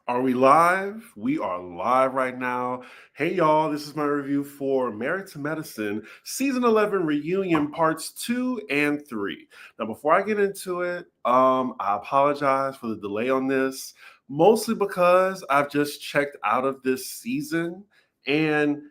Are we live? We are live right now. Hey, y'all, this is my review for Married to Medicine, Season 11 Reunion Parts 2 and 3. Now, before I get into it, I apologize for the delay on this, mostly because I've just checked out of this season, and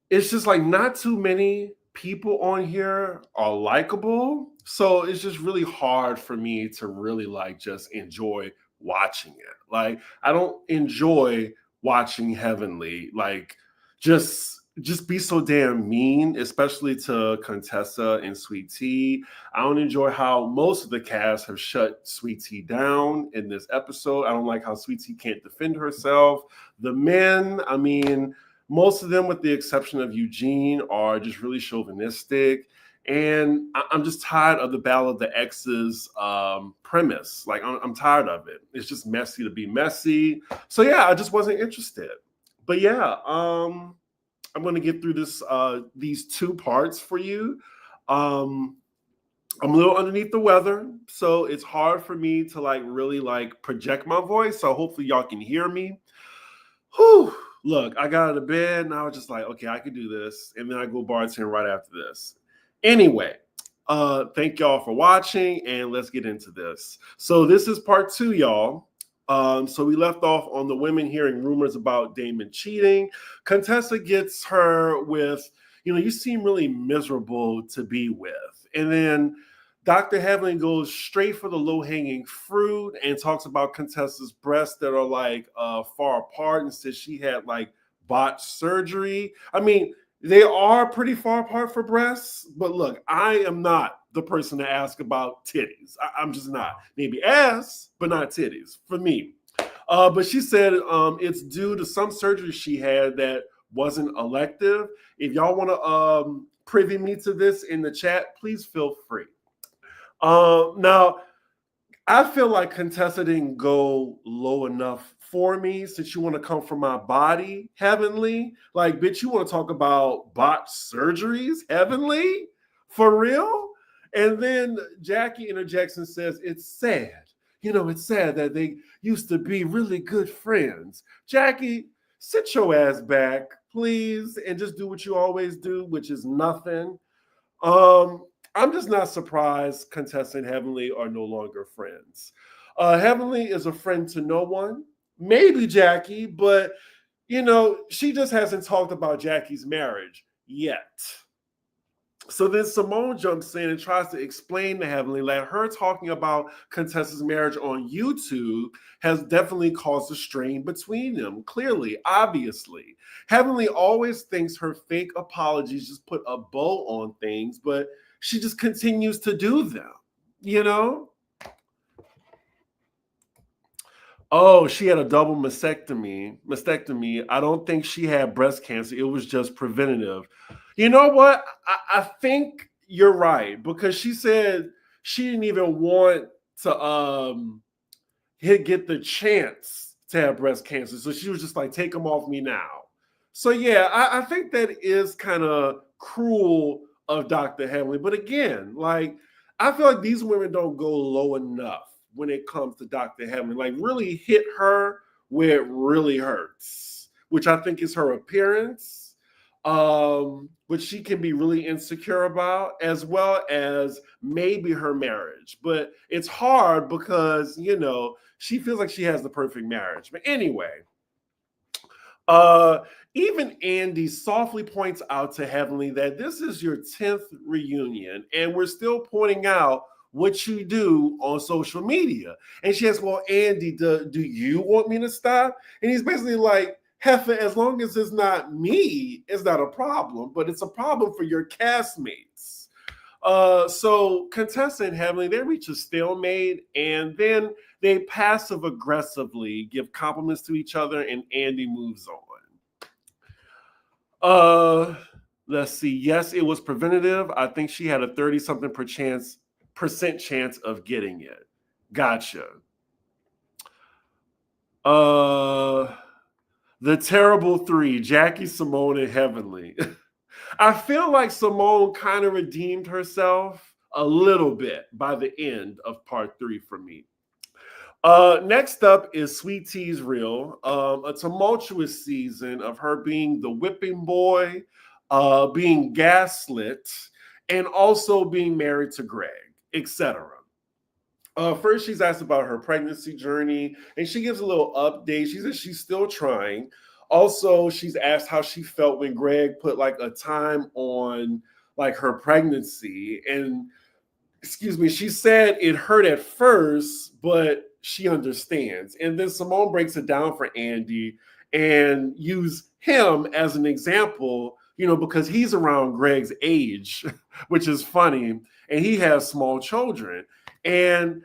it's just like not too many people on here are likable. So it's just really hard for me to really like just enjoy watching it. Like I don't enjoy watching Heavenly like just be so damn mean, especially to Contessa and Sweet Tea. I don't enjoy how most of the cast have shut Sweet Tea down in this episode. I don't like how Sweet Tea can't defend herself. The men, I mean, most of them, with the exception of Eugene, are just really chauvinistic. And I'm just tired of the Battle of the Exes premise. Like, I'm tired of it. It's just messy to be messy. So, yeah, I just wasn't interested. But, yeah, I'm going to get through these two parts for you. I'm a little underneath the weather, so it's hard for me to, like, really, like, project my voice. So, hopefully, y'all can hear me. Whew. Look, I got out of bed and I was just like, okay, I can do this. And then I go bartend right after this. Anyway, thank y'all for watching and let's get into this. So this is part 2, y'all. So we left off on the women hearing rumors about Damon cheating. Contessa gets her with, you seem really miserable to be with. And then Dr. Heavenly goes straight for the low-hanging fruit and talks about Contessa's breasts that are like far apart and says she had like botched surgery. I mean, they are pretty far apart for breasts, but look, I am not the person to ask about titties. I'm just not. Maybe ass, but not titties for me. But she said it's due to some surgery she had that wasn't elective. If y'all want to privy me to this in the chat, please feel free. Now, I feel like Contessa didn't go low enough for me since you want to come from my body, Heavenly. Like, bitch, you want to talk about botched surgeries, Heavenly? For real? And then Jackie interjects and says, it's sad. It's sad that they used to be really good friends. Jackie, sit your ass back, please, and just do what you always do, which is nothing. I'm just not surprised Contessa and Heavenly are no longer friends. Heavenly is a friend to no one, maybe Jackie, but she just hasn't talked about Jackie's marriage yet. So then Simone jumps in and tries to explain to Heavenly that her talking about Contessa's marriage on YouTube has definitely caused a strain between them. Clearly, obviously. Heavenly always thinks her fake apologies just put a bow on things, but she just continues to do them, Oh, she had a double mastectomy. I don't think she had breast cancer. It was just preventative. You know what? I think you're right because she said she didn't even want to get the chance to have breast cancer. So she was just like, take them off me now. So yeah, I think that is kind of cruel of Dr. Heavenly. But again, like, I feel like these women don't go low enough when it comes to Dr. Heavenly. Like, really hit her where it really hurts, which I think is her appearance, which she can be really insecure about, as well as maybe her marriage. But it's hard because, she feels like she has the perfect marriage. But anyway, even Andy softly points out to Heavenly that this is your 10th reunion, and we're still pointing out what you do on social media. And she asks, well, Andy, do you want me to stop? And he's basically like, Heifer, as long as it's not me, it's not a problem, but it's a problem for your castmates. So Contessa and Heavenly, they reach a stalemate, and then they passive aggressively give compliments to each other, and Andy moves on. Let's see. Yes, it was preventative. I think she had a 30-something percent chance of getting it. Gotcha. The terrible three, Jackie, Simone, and Heavenly. I feel like Simone kind of redeemed herself a little bit by the end of part 3 for me. Next up is Sweet Tea's Reel, a tumultuous season of her being the whipping boy, being gaslit, and also being married to Greg, etc. First, she's asked about her pregnancy journey, and she gives a little update. She says she's still trying. Also, she's asked how she felt when Greg put like a time on like her pregnancy, and excuse me, she said it hurt at first, but she understands. And then Simone breaks it down for Andy and use him as an example, because he's around Greg's age, which is funny, and he has small children. And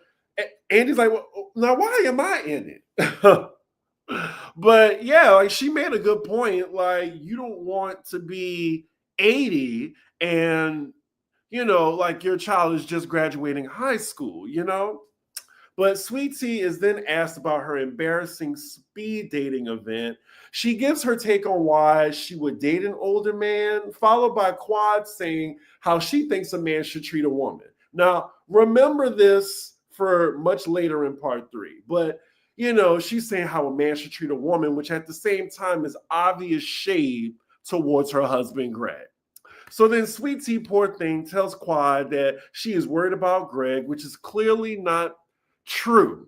Andy's like, well, now why am I in it? But yeah, like she made a good point. Like, you don't want to be 80 and like your child is just graduating high school. But Sweet Tea is then asked about her embarrassing speed dating event. She gives her take on why she would date an older man, followed by Quad saying how she thinks a man should treat a woman. Now, remember this for much later in part 3, but she's saying how a man should treat a woman, which at the same time is obvious shade towards her husband, Greg. So then Sweet Tea, poor thing, tells Quad that she is worried about Greg, which is clearly not true.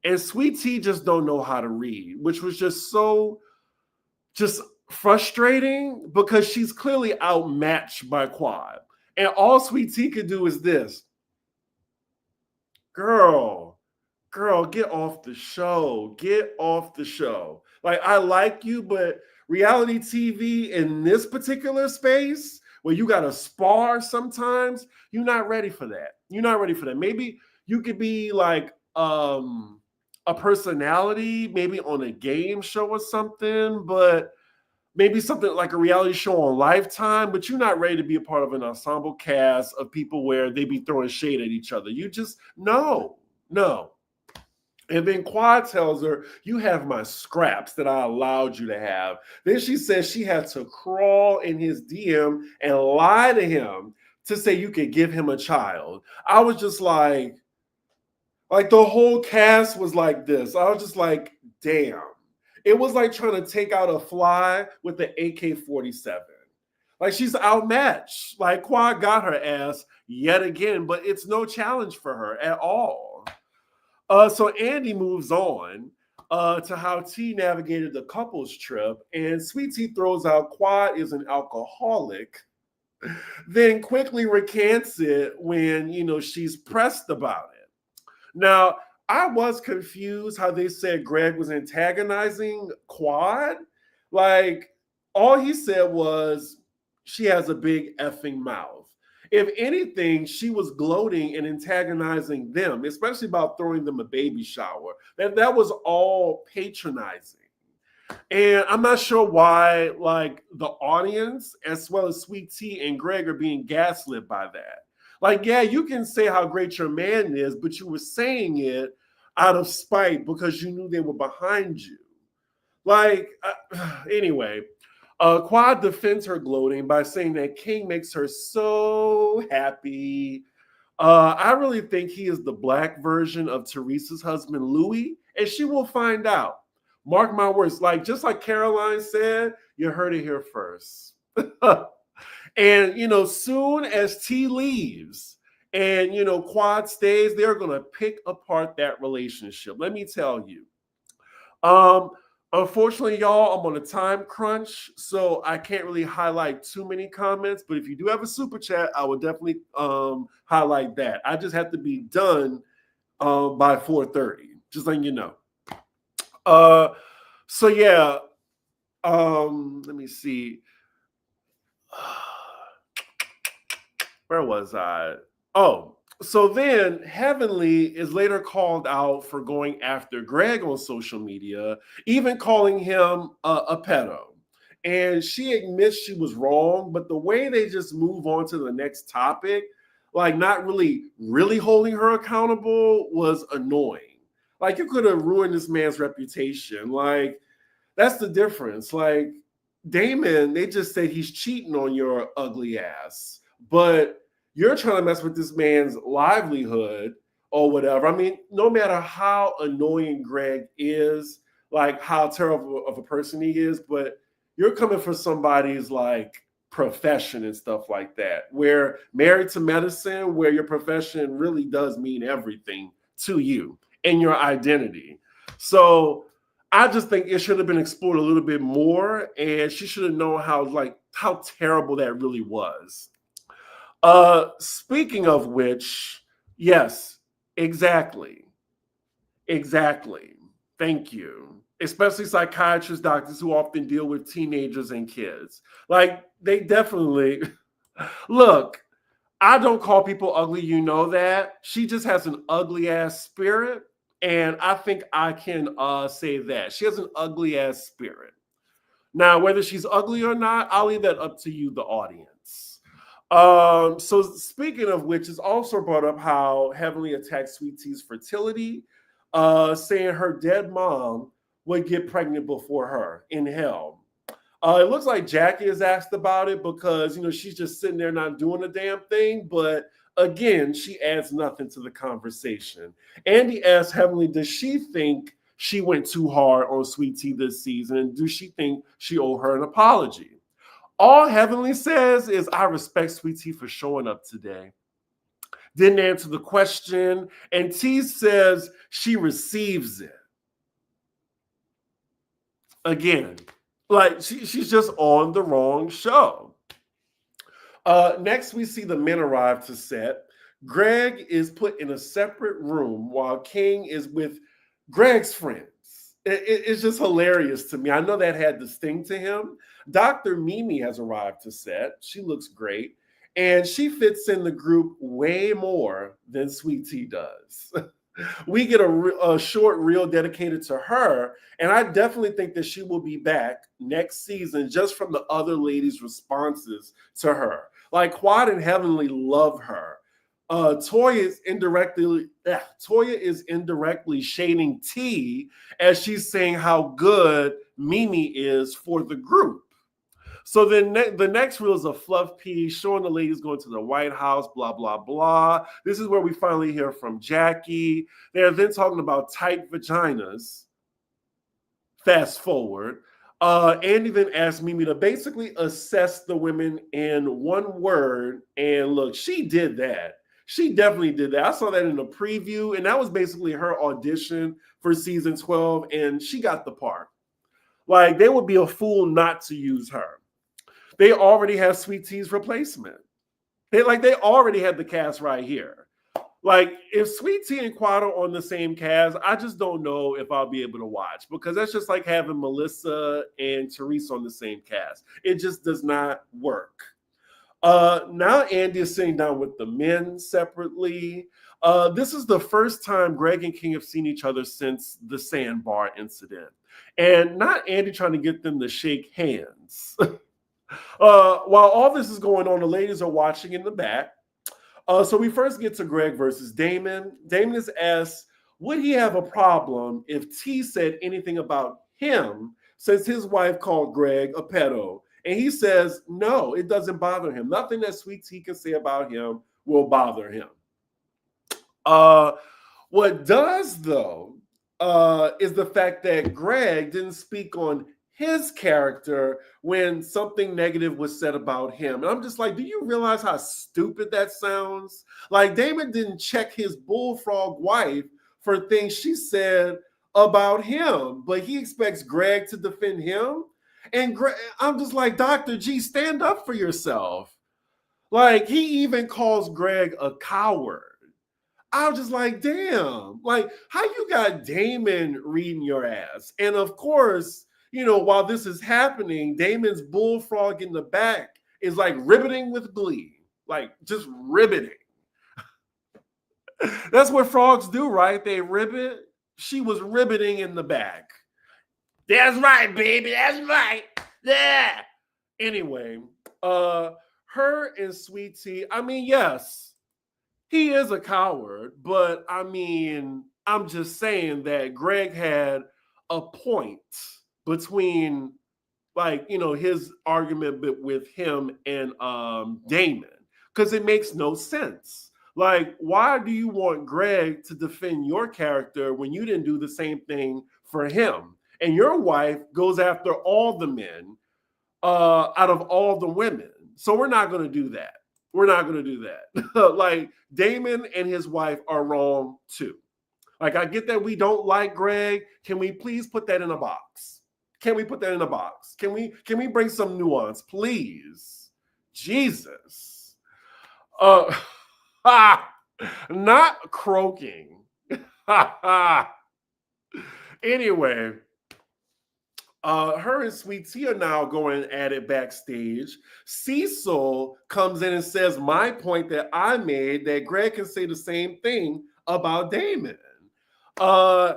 And Sweet Tea just don't know how to read, which was just frustrating because she's clearly outmatched by Quad. And all Sweet Tea could do is this. Girl, get off the show. Get off the show. Like, I like you, but reality TV in this particular space where you got to spar sometimes, you're not ready for that. You're not ready for that. Maybe you could be like a personality, maybe on a game show or something, but maybe something like a reality show on Lifetime, but you're not ready to be a part of an ensemble cast of people where they be throwing shade at each other. You just, no. And then Quad tells her, you have my scraps that I allowed you to have. Then she says she had to crawl in his DM and lie to him to say you could give him a child. I was just like the whole cast was like this. I was just like, damn. It was like trying to take out a fly with the AK-47. Like, she's outmatched. Like, Quad got her ass yet again, but it's no challenge for her at all. So Andy moves on to how T navigated the couples trip, and Sweet Tea throws out Quad is an alcoholic, then quickly recants it when, she's pressed about it. Now, I was confused how they said Greg was antagonizing Quad. Like, all he said was, she has a big effing mouth. If anything, she was gloating and antagonizing them, especially about throwing them a baby shower. That was all patronizing. And I'm not sure why, like, the audience, as well as Sweet Tea and Greg, are being gaslit by that. Like, yeah, you can say how great your man is, but you were saying it out of spite because you knew they were behind you. Like, anyway, Quad defends her gloating by saying that King makes her so happy. I really think he is the black version of Teresa's husband, Louis, and she will find out. Mark my words. Like, just like Caroline said, you heard it here first. And, soon as T leaves and, Quad stays, they're going to pick apart that relationship. Let me tell you. Unfortunately, y'all, I'm on a time crunch, so I can't really highlight too many comments. But if you do have a super chat, I will definitely highlight that. I just have to be done by 4:30, just letting you know. So yeah, let me see. Where was I? Oh, so then Heavenly is later called out for going after Greg on social media, even calling him a pedo. And she admits she was wrong, but the way they just move on to the next topic, like not really holding her accountable, was annoying. Like, you could have ruined this man's reputation. Like, that's the difference. Like, Damon, they just said he's cheating on your ugly ass, but you're trying to mess with this man's livelihood or whatever. I mean, no matter how annoying Greg is, like how terrible of a person he is, but you're coming for somebody's like profession and stuff like that. Where married to medicine, where your profession really does mean everything to you and your identity. So I just think it should have been explored a little bit more, and she should have known how terrible that really was. Speaking of which, yes, exactly. Exactly. Thank you. Especially psychiatrists, doctors who often deal with teenagers and kids. Like, they definitely look, I don't call people ugly, you know that. She just has an ugly ass spirit. And I think I can say that. She has an ugly ass spirit. Now, whether she's ugly or not, I'll leave that up to you, the audience. So speaking of which, it's also brought up how Heavenly attacked Sweet Tea's fertility, saying her dead mom would get pregnant before her in hell. It looks like Jackie is asked about it because she's just sitting there not doing a damn thing. But again, she adds nothing to the conversation. Andy asks Heavenly, does she think she went too hard on Sweet Tea this season? And do she think she owe her an apology? All Heavenly says is, I respect Sweet Tea for showing up today. Didn't answer the question. And T says she receives it. Again, like she's just on the wrong show. Next, we see the men arrive to set. Greg is put in a separate room while King is with Greg's friends. It's just hilarious to me. I know that had to sting to him. Dr. Mimi has arrived to set. She looks great. And she fits in the group way more than Sweet Tea does. We get a short reel dedicated to her. And I definitely think that she will be back next season just from the other ladies' responses to her. Like Quad and Heavenly love her. Toya is indirectly shading T as she's saying how good Mimi is for the group. So then the next reel is a fluff piece showing the ladies going to the White House, blah, blah, blah. This is where we finally hear from Jackie. They're then talking about tight vaginas. Fast forward. Andy then asked Mimi to basically assess the women in one word. And look, she did that. She definitely did that. I saw that in the preview, and that was basically her audition for season 12, and she got the part. Like, they would be a fool not to use her. They already have Sweet Tea's replacement. They already had the cast right here. Like, if Sweet Tea and Quad are on the same cast, I just don't know if I'll be able to watch, because that's just like having Melissa and Teresa on the same cast. It just does not work. Now Andy is sitting down with the men separately. This is the first time Greg and King have seen each other since the sandbar incident. And not Andy trying to get them to shake hands. While all this is going on, the ladies are watching in the back. So we first get to Greg versus Damon. Damon is asked, would he have a problem if T said anything about him since his wife called Greg a pedo? And he says, no, it doesn't bother him. Nothing that Sweet Tea can say about him will bother him. What does, though, is the fact that Greg didn't speak on his character when something negative was said about him. And I'm just like, do you realize how stupid that sounds? Like, Damon didn't check his bullfrog wife for things she said about him, but he expects Greg to defend him. And I'm just like, Dr. G, stand up for yourself. Like, he even calls Greg a coward. I was just like, damn, like, how you got Damon reading your ass? And of course, while this is happening, Damon's bullfrog in the back is like ribbiting with glee, like just ribbiting. That's what frogs do, right? They ribbit. She was ribbiting in the back. That's right, baby. That's right. Yeah. Anyway, her and Sweet Tea, I mean, yes, he is a coward, but I mean, I'm just saying that Greg had a point between, like, his argument with him and Damon, because it makes no sense. Like, why do you want Greg to defend your character when you didn't do the same thing for him? And your wife goes after all the men out of all the women. So we're not going to do that. We're not going to do that. Like, Damon and his wife are wrong too. Like, I get that we don't like Greg. Can we please put that in a box? Can we put that in a box? Can we bring some nuance, please? Jesus. Not croaking. Anyway, her and Sweet Tea are now going at it backstage. Cecil comes in and says my point that I made, that Greg can say the same thing about Damon.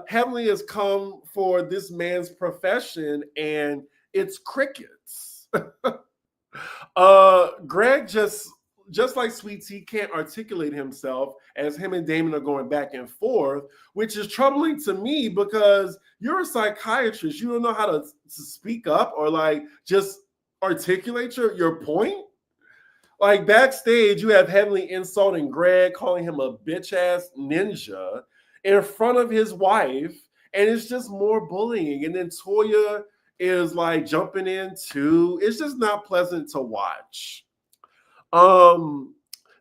Heavenly has come for this man's profession and it's crickets. Greg just like Sweet Tea can't articulate himself as him and Damon are going back and forth, which is troubling to me because you're a psychiatrist. You don't know how to speak up or like just articulate your point. Like, backstage, you have Heavenly insulting Greg, calling him a bitch ass ninja in front of his wife, and it's just more bullying. And then Toya is like jumping in too. It's just not pleasant to watch.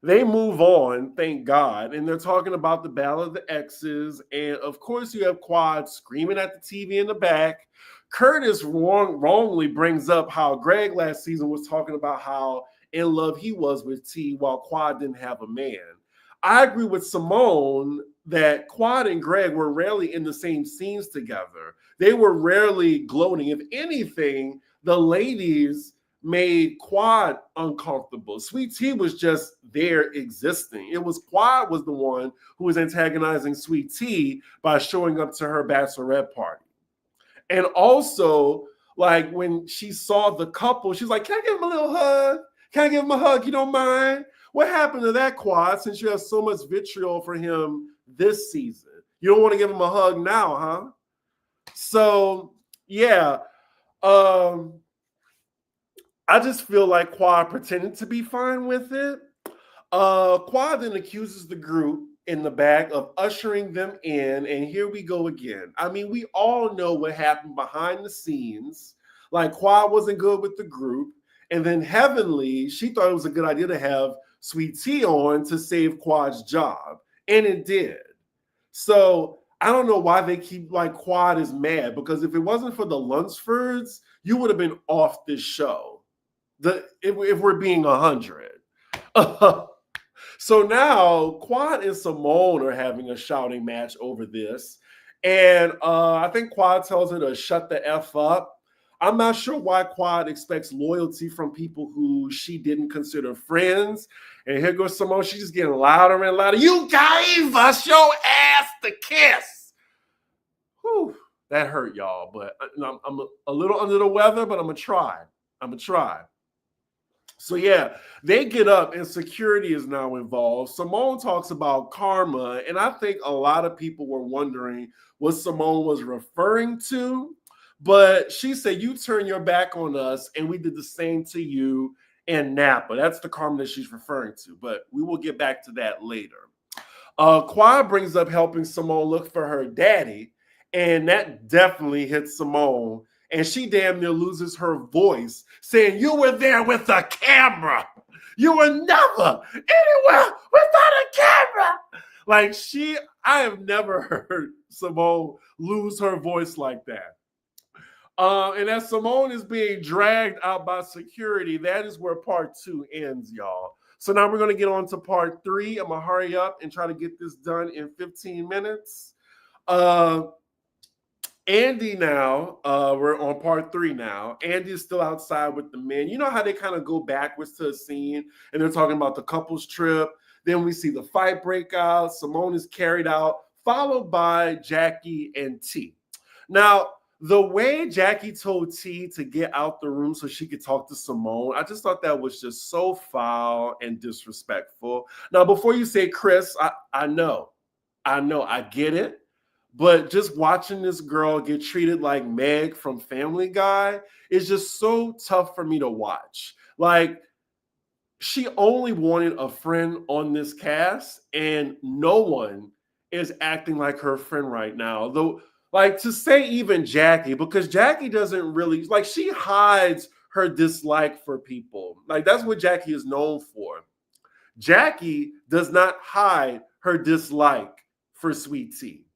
They move on, thank God, and they're talking about the Battle of the Exes, and of course you have Quad screaming at the TV in the back. Curtis wrongly brings up how Greg last season was talking about how in love he was with T while Quad didn't have a man. I agree with Simone that Quad and Greg were rarely in the same scenes together. They were rarely gloating. If anything, the ladies made Quad uncomfortable. Sweet Tea was just there existing. It was Quad was the one who was antagonizing Sweet Tea by showing up to her bachelorette party. And also, like, when she saw the couple, she's like, can I give him a little hug? Can I give him a hug? You don't mind? What happened to that, Quad, since you have so much vitriol for him this season? You don't want to give him a hug now, huh? So, yeah. I just feel like Quad pretended to be fine with it. Quad then accuses the group in the back of ushering them in, and here we go again. I mean, we all know what happened behind the scenes. Like, Quad wasn't good with the group, and then Heavenly, she thought it was a good idea to have Sweet Tea on to save Quad's job, and it did. So I don't know why they keep like Quad is mad, because if it wasn't for the Lunsfords, you would have been off this show. If we're being 100. So now Quad and Simone are having a shouting match over this. And I think Quad tells her to shut the F up. I'm not sure why Quad expects loyalty from people who she didn't consider friends. And here goes Simone. She's just getting louder and louder. You gave us your ass to kiss. Whew, that hurt, y'all. But I'm a little under the weather, but I'm going to try. So yeah, they get up and security is now involved. Simone talks about karma, and I think a lot of people were wondering what Simone was referring to, but she said, you turn your back on us and we did the same to you in Napa. That's the karma that she's referring to, but we will get back to that later. Quad brings up helping Simone look for her daddy, and that definitely hits Simone. And she damn near loses her voice, saying, you were there with a camera. You were never anywhere without a camera. Like, I have never heard Simone lose her voice like that. And as Simone is being dragged out by security, that is where part 2 ends, y'all. So now we're going to get on to part 3. I'm going to hurry up and try to get this done in 15 minutes. Andy now, we're on part 3 now. Andy is still outside with the men. You know how they kind of go backwards to a scene and they're talking about the couple's trip. Then we see the fight break out. Simone is carried out, followed by Jackie and T. Now, the way Jackie told T to get out the room so she could talk to Simone, I just thought that was just so foul and disrespectful. Now, before you say, Chris, I know, I get it. But just watching this girl get treated like Meg from Family Guy is just so tough for me to watch. Like, she only wanted a friend on this cast, and no one is acting like her friend right now. Though, like to say even Jackie, because Jackie doesn't really like she hides her dislike for people. Like that's what Jackie is known for. Jackie does not hide her dislike for Sweet Tea.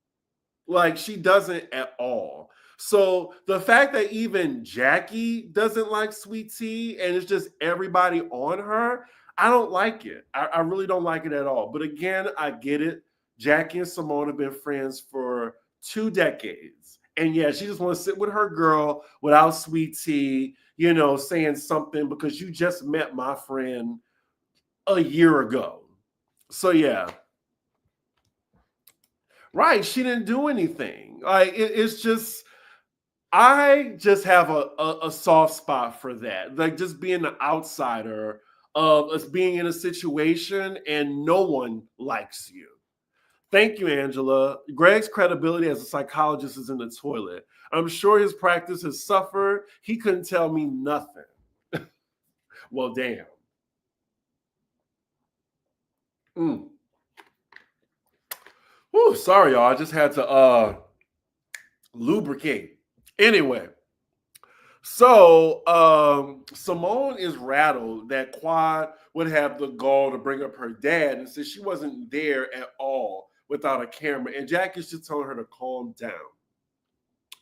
Like she doesn't at all. So the fact that even Jackie doesn't like Sweet Tea and it's just everybody on her, I don't like it. I really don't like it at all. But again, I get it. Jackie and Simone have been friends for 2 decades. And yeah, she just wants to sit with her girl without Sweet Tea, saying something because you just met my friend a year ago. So yeah, right. She didn't do anything. Like it's just I just have a soft spot for that. Like just being the outsider of us being in a situation and no one likes you. Thank you, Angela. Greg's credibility as a psychologist is in the toilet. I'm sure his practice has suffered. He couldn't tell me nothing. Well, damn. Mm. Whew, sorry, y'all. I just had to lubricate. Anyway, so Simone is rattled that Quad would have the gall to bring up her dad and says she wasn't there at all without a camera. And Jack is just telling her to calm down.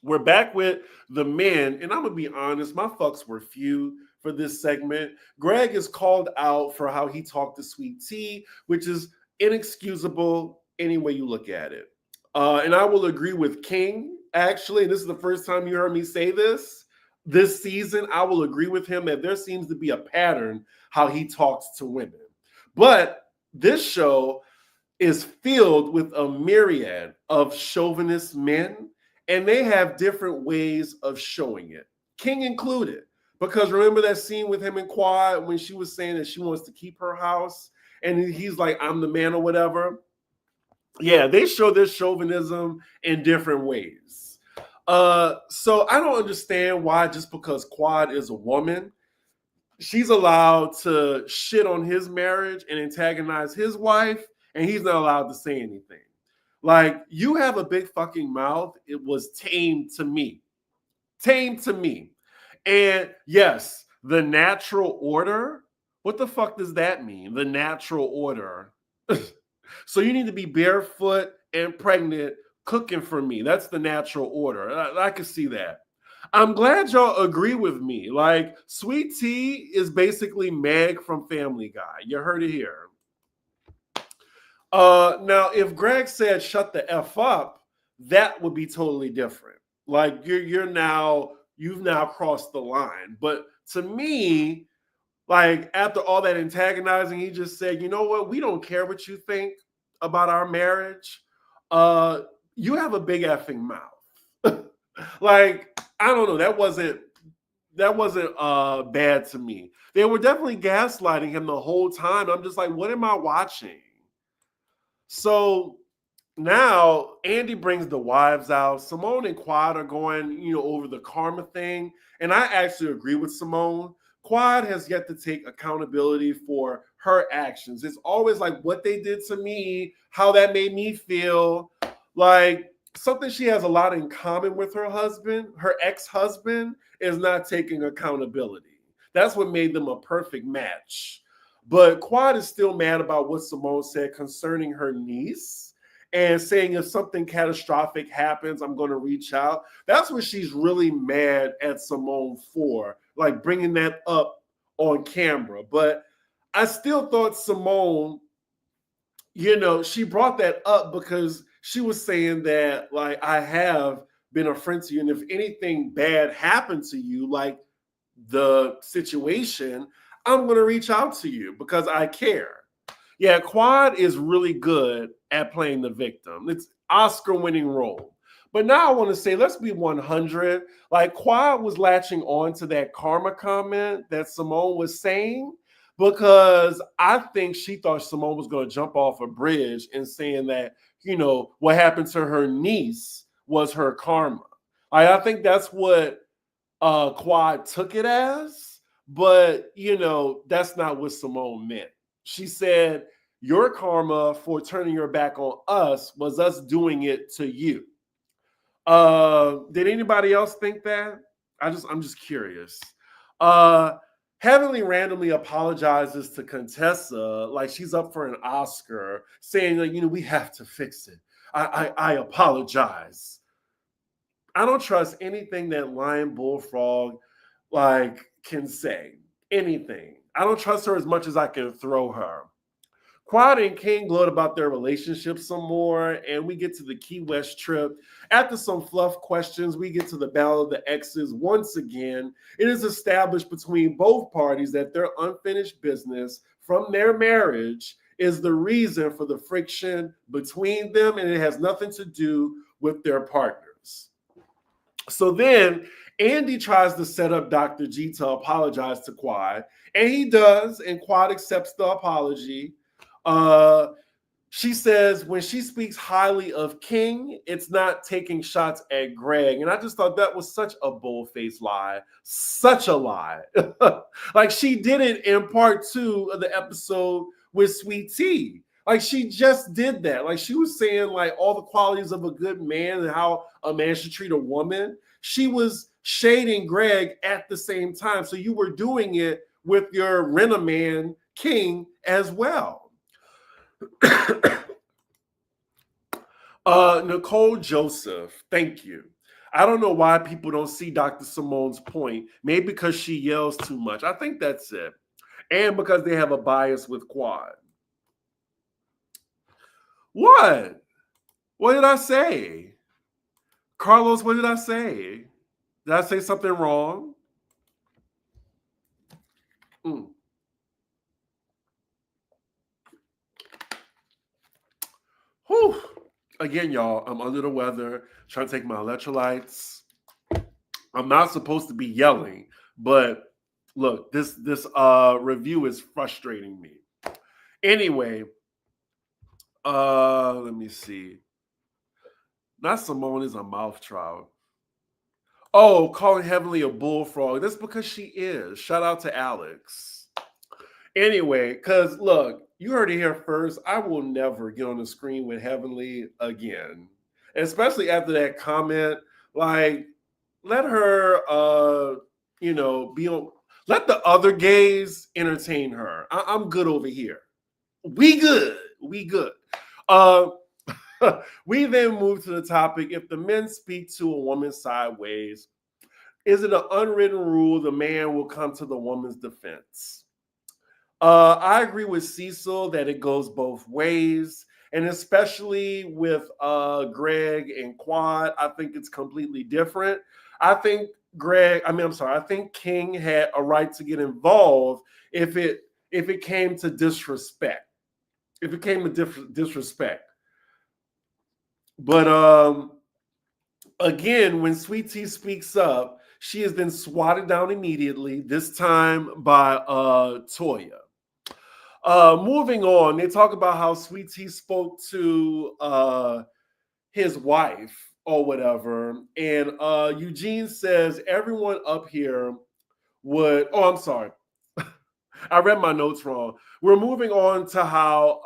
We're back with the men, and I'm gonna be honest, my fucks were few for this segment. Greg is called out for how he talked to Sweet Tea, which is inexcusable any way you look at it. And I will agree with King, actually, and this is the first time you heard me say this season. I will agree with him that there seems to be a pattern how he talks to women. But this show is filled with a myriad of chauvinist men, and they have different ways of showing it, King included. Because remember that scene with him and Quad when she was saying that she wants to keep her house, and he's like, I'm the man or whatever. Yeah, they show their chauvinism in different ways. So I don't understand why just because Quad is a woman, she's allowed to shit on his marriage and antagonize his wife, and he's not allowed to say anything. Like, you have a big fucking mouth. It was tamed to me. Tamed to me. And yes, the natural order. What the fuck does that mean? The natural order. So you need to be barefoot and pregnant cooking for me. That's the natural order. I can see that. I'm glad y'all agree with me. Like, Sweet Tea is basically Meg from Family Guy. You heard it here. Now, if Greg said shut the F up, that would be totally different. Like you've now crossed the line. But to me, like after all that antagonizing, he just said, you know what? We don't care what you think about our marriage. You have a big effing mouth. Like, I don't know. That wasn't bad to me. They were definitely gaslighting him the whole time. I'm just like, what am I watching? So now Andy brings the wives out. Simone and Quad are going, over the karma thing. And I actually agree with Simone. Quad has yet to take accountability for her actions. It's always like what they did to me, how that made me feel. Like something she has a lot in common with her husband, her ex-husband, is not taking accountability. That's what made them a perfect match. But Quad is still mad about what Simone said concerning her niece and saying if something catastrophic happens, I'm going to reach out. That's what she's really mad at Simone for, like bringing that up on camera. But I still thought Simone, she brought that up because she was saying that, like, I have been a friend to you. And if anything bad happened to you, like the situation, I'm going to reach out to you because I care. Yeah, Quad is really good at playing the victim. It's Oscar-winning role. But now I want to say, let's be 100. Like, Quad was latching on to that karma comment that Simone was saying because I think she thought Simone was going to jump off a bridge and saying that, what happened to her niece was her karma. I think that's what Quad took it as. But, that's not what Simone meant. She said, your karma for turning your back on us was us doing it to you. Did anybody else think that? I'm just curious. Uh, Heavenly randomly apologizes to Contessa like she's up for an Oscar, saying like, we have to fix it. I apologize. I don't trust anything that Lion Bullfrog can say. Anything. I don't trust her as much as I can throw her. Quad and King gloat about their relationship some more, and we get to the Key West trip. After some fluff questions, we get to the Battle of the Exes once again. It is established between both parties that their unfinished business from their marriage is the reason for the friction between them, and it has nothing to do with their partners. So then Andy tries to set up Dr. G to apologize to Quad, and he does, and Quad accepts the apology. She says when she speaks highly of King, it's not taking shots at Greg. And I just thought that was such a bold-faced lie. Such a lie. Like she did it in part 2 of the episode with Sweet Tea. Like she just did that. Like she was saying like all the qualities of a good man and how a man should treat a woman. She was shading Greg at the same time. So you were doing it with your Rent-A-Man King as well. Nicole Joseph, thank you. I don't know why people don't see Dr. Simone's point. Maybe because she yells too much. I think that's it. And because they have a bias with Quad. What? What did I say? Carlos, what did I say? Did I say something wrong? Whew. Again, y'all, I'm under the weather, trying to take my electrolytes. I'm not supposed to be yelling, but look, this review is frustrating me. Anyway, let me see. Not Simone is a mouth trout. Oh, calling Heavenly a bullfrog. That's because she is. Shout out to Alex. Anyway, because look, you heard it here first. I will never get on the screen with Heavenly again. And especially after that comment, like, let her, be on. Let the other gays entertain her. I'm good over here. We good. We good. We then move to the topic. If the men speak to a woman sideways, is it an unwritten rule the man will come to the woman's defense? I agree with Cecil that it goes both ways. And especially with Greg and Quad, I think it's completely different. I think I think King had a right to get involved if it came to disrespect. If it came to disrespect. But again, when Sweet Tea speaks up, she has been swatted down immediately, this time by Toya. Moving on, they talk about how Sweet Tea spoke to his wife or whatever, and Eugene says everyone up here would. Oh, I'm sorry. I read my notes wrong. We're moving on to how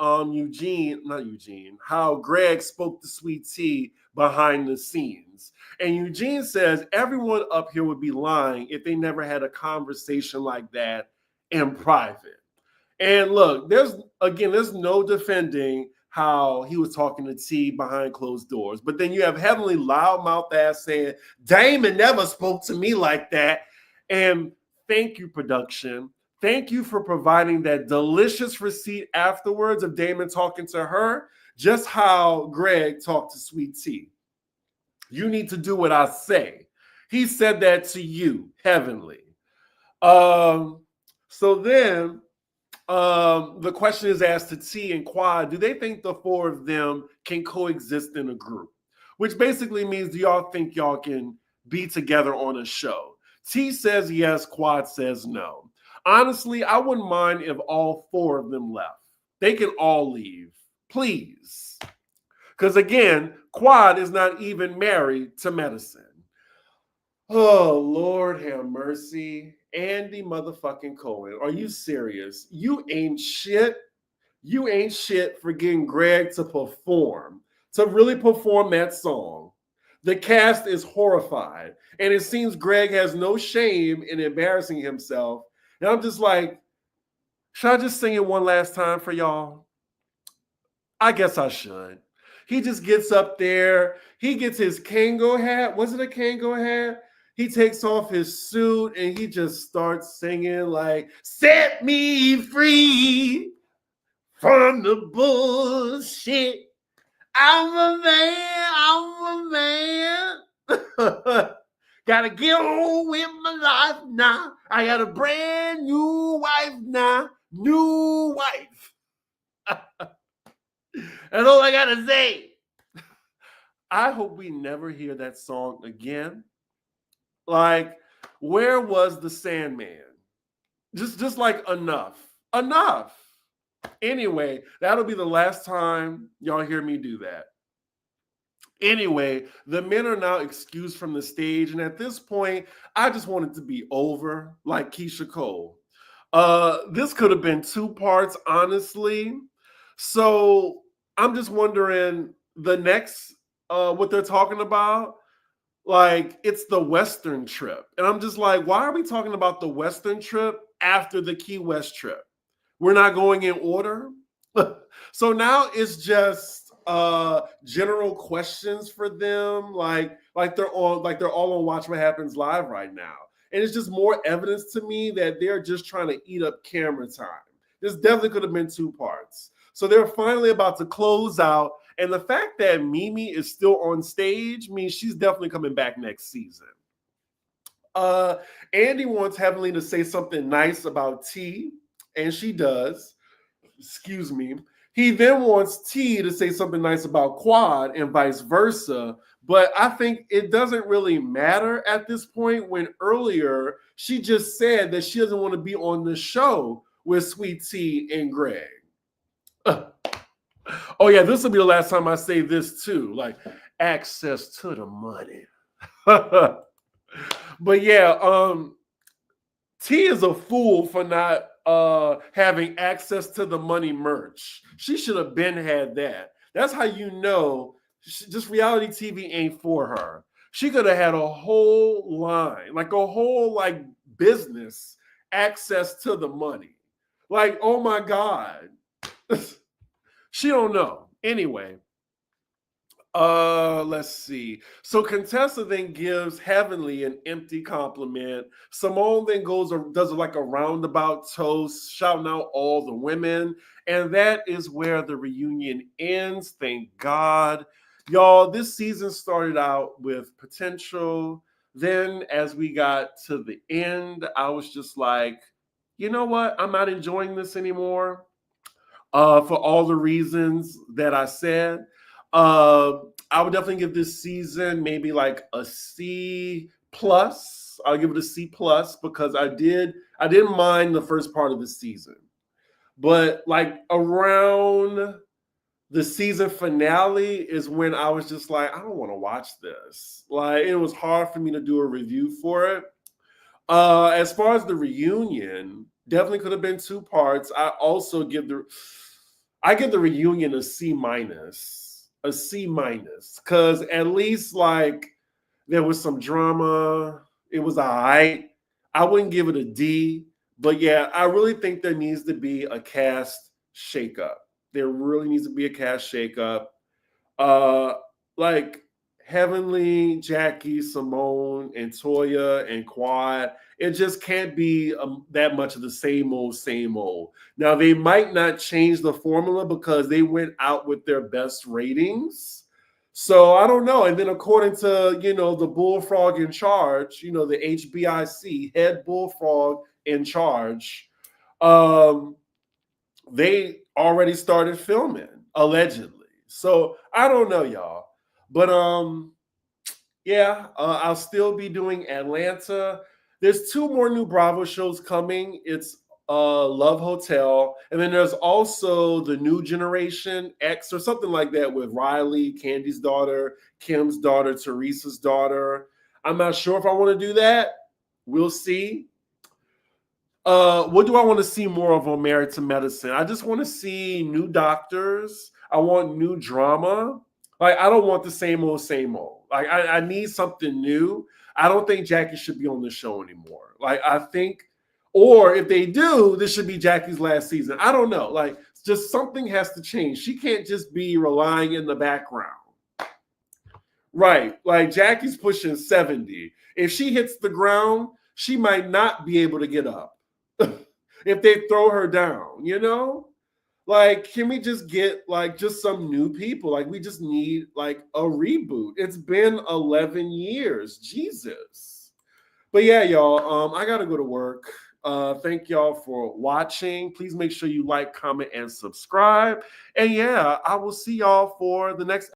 how Greg spoke to Sweet Tea behind the scenes. And Eugene says everyone up here would be lying if they never had a conversation like that in private. And look, there's no defending how he was talking to T behind closed doors. But then you have Heavenly loudmouth ass saying, Damon never spoke to me like that. And thank you, production. Thank you for providing that delicious receipt afterwards of Damon talking to her, just how Greg talked to Sweet Tea. You need to do what I say. He said that to you, Heavenly. So then the question is asked to T and Quad, do they think the four of them can coexist in a group? Which basically means, do y'all think y'all can be together on a show? T says yes, Quad says no. Honestly, I wouldn't mind if all four of them left. They can all leave, please. Because again, Quad is not even married to Medicine. Oh, Lord have mercy. Andy motherfucking Cohen. Are you serious? You ain't shit. You ain't shit for getting Greg to really perform that song. The cast is horrified. And it seems Greg has no shame in embarrassing himself. And I'm just like, should I just sing it one last time for y'all? I guess I should. He just gets up there. He gets his Kango hat. Was it a Kango hat? He takes off his suit and he just starts singing like, set me free from the bullshit. I'm a man. I'm a man. Gotta get on with my life now. I got a brand new wife now. New wife. That's all I gotta say. I hope we never hear that song again. Like, where was the Sandman? Just like enough. Enough. Anyway, that'll be the last time y'all hear me do that. Anyway, the men are now excused from the stage, and at this point, I just want it to be over, like Keisha Cole. This could have been two parts, honestly. So I'm just wondering the next what they're talking about. Like, it's the Western trip. And I'm just like, why are we talking about the Western trip after the Key West trip? We're not going in order. So now it's just general questions for them, like they're all on Watch What Happens Live right now. And it's just more evidence to me that they're just trying to eat up camera time. This definitely could have been two parts. So they're finally about to close out. And the fact that Mimi is still on stage means she's definitely coming back next season. Andy wants Heavenly to say something nice about T, and she does. Excuse me. He then wants T to say something nice about Quad and vice versa. But I think it doesn't really matter at this point when earlier she just said that she doesn't want to be on the show with Sweet T and Greg. Oh yeah, this will be the last time I say this too. Like, access to the money. But yeah, T is a fool for not having access to the money merch. She should have been had that. That's how you know just reality TV ain't for her. She could have had a whole line, like a whole like business access to the money. Like, oh my God. She don't know. Anyway, let's see. So Contessa then gives Heavenly an empty compliment. Simone then does like a roundabout toast, shouting out all the women. And that is where the reunion ends. Thank God. Y'all, this season started out with potential. Then as we got to the end, I was just like, you know what? I'm not enjoying this anymore. For all the reasons that I said. I would definitely give this season maybe like a C plus. I'll give it a C plus because I didn't mind the first part of the season. But like around the season finale is when I was just like, I don't want to watch this. Like, it was hard for me to do a review for it. As far as the reunion, definitely could have been two parts. I give the reunion a C minus, because at least like there was some drama. It was all right. I wouldn't give it a D, but yeah, I really think there needs to be a cast shakeup. There really needs to be a cast shakeup. Like Heavenly, Jackie, Simone, and Toya and Quad. It just can't be that much of the same old, same old. Now, they might not change the formula because they went out with their best ratings. So I don't know. And then according to, the bullfrog in charge, the HBIC, head bullfrog in charge, they already started filming, allegedly. So I don't know, y'all. But yeah, I'll still be doing Atlanta. There's two more new Bravo shows coming. It's Love Hotel, and then there's also the New Generation X or something like that with Riley, Candy's daughter, Kim's daughter, Teresa's daughter. I'm not sure if I want to do that. We'll see. What do I want to see more of on Married to Medicine? I just want to see new doctors. I want new drama. Like, I don't want the same old, same old. Like, I need something new. I don't think Jackie should be on the show anymore. Like, I think, or if they do, this should be Jackie's last season. I don't know. Like, just something has to change. She can't just be relying in the background. Right. Like, Jackie's pushing 70. If she hits the ground, she might not be able to get up if they throw her down, you know? Like, can we just get like just some new people? Like, we just need like a reboot. It's been 11 years. Jesus. But yeah, y'all, I gotta go to work. Thank y'all for watching. Please make sure you like, comment, and subscribe. And yeah, I will see y'all for the next